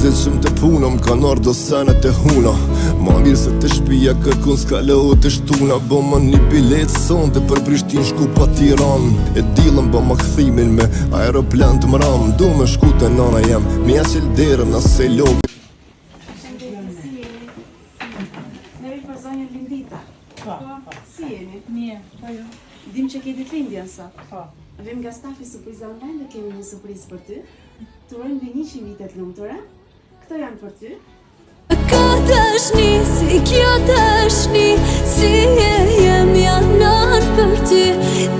Zet shumë të punëm, kan ardhë senet e huna. Ma mirë se të shpija kërkun s'ka leo të shtuna. Bo më një bilet sonde për Prishtin shku pa Tiran. E dilëm ba ma këthimin me aeroplan të mram. Du me shku të nana jem, me jasil derën asë logi. Ne vim për zonjën Lindita. Si jeni? Mirë, po ju. Dim që ke ditëlindjen sot. Po. Vim nga stafi Surpriza Online dhe kemi një surprizë për ty. Të urojmë mbi 100 vite të lumtura. Këto janë për ty. Ka dashni, si kjo dashni, si jem janan për ty,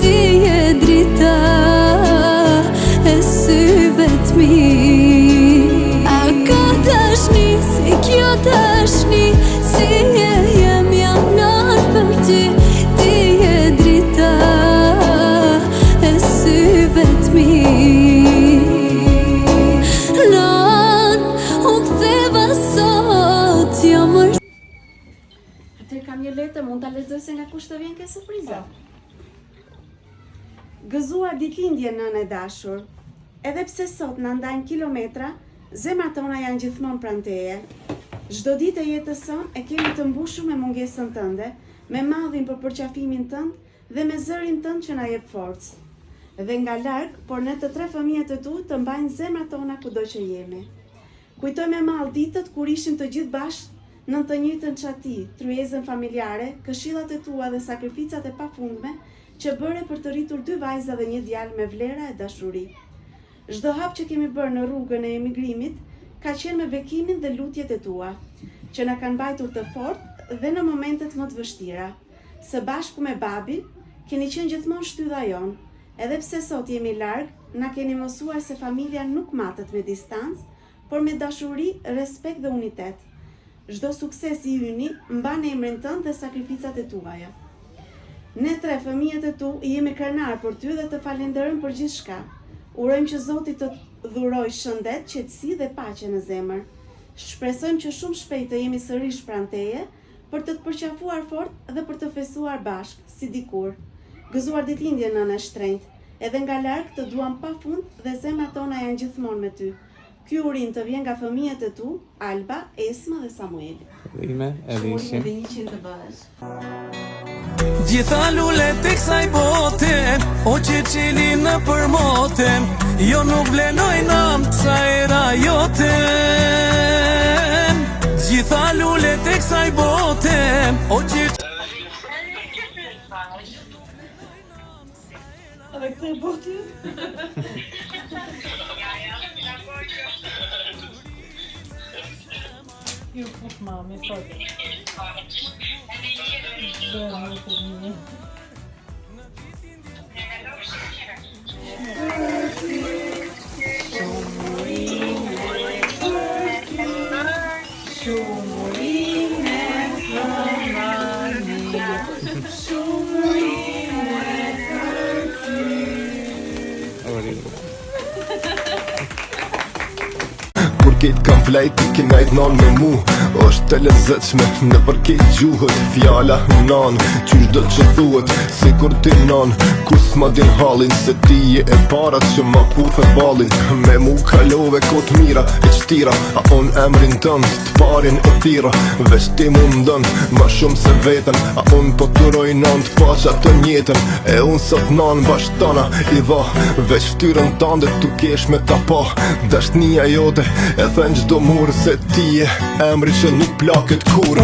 ti je drita e syve t'mi. A ka dashni, si kjo dashni, si jem janan për ty, ti je drita e syve t'mi. Kam një letër, mund ta lexoj se nga kush të vjen kjo surpriza. Gëzuar ditëlindje nënë e dashur. Edhe pse sot na ndajnë kilometra, zemrat tona janë gjithmonë pranë teje. Çdo ditë e jetës sonë e kemi të mbushur me mungesën tënde, me madhin për përqafimin tënd dhe me zërin tënd që na jep forcë. Dhe nga larg, por ne të tre fëmijët e tu të mbajnë zemrat tona kudo që jemi. Kujtoj me mall ditët kur ishim të gjithë bashkë në të njëjtën çati, tryezën familjare, këshillat e tua dhe sakrificat e pafundme që bëre për të rritur 2 vajza dhe 1 djalë me vlera e dashuri. Çdo hap që kemi bërë në rrugën e emigrimit ka qenë me bekimin dhe lutjet e tua, që na kanë mbajtur të fortë dhe në momentet më të vështira. Së bashku me babin, keni qenë gjithmonë shtydha jon, edhe pse sot jemi larg, na keni mësuar se familja nuk matet me distancë, por me dashuri, respekt dhe unitet. Çdo sukses i yni mban emrin tënd dhe sakrificat e tuaja. Ne tre fëmijët e tu jemi krenar për ty dhe të falenderojmë për gjithçka. Urojmë që Zoti të dhuroj shëndet, qetësi dhe paqe në zemër. Shpresojmë që shumë shpejt të jemi sërish pranë teje për të përqafuar fort dhe për të festuar bashkë, si dikur. Gëzuar ditëlindje nënë e shtrenjtë, edhe nga larg të duam pafund dhe zemrat tona janë gjithmonë me ty. Ky urim të vjen nga fëmijët e tu, Alba, Esma dhe Samueli. Ime, edhe ishim. Dhe 100 të bëhesh. Gjitha lulet e kësaj bote, o që qeli në përmote, jo nuk vlenoj nam të sa era jote. Gjitha lulet e kësaj bote, o që... Edhe këtë e botë? Ju puf mami, sot. Bërë një të një. Kur ketë kam flejt, ki najt nan me mu. është të lezetshme në përkejt gjuhët. Fjala nan, qysh do që thuhet, si kur ti nan. Kus ma din halin, se ti je e para që ma pufe balin. Me mu kalove kot mira e qtira, a on emrin tënd të parin e tira. Vesh ti mundën, ma shumë se vetën, a on po të rojnon të paqa të njetën. E unë sot nan bashtana i dha, veç ftyrën tande tu kesh me ta pa. Dashtnia jote e thën gjdo murë, se ti je emri që nuk plaket kur.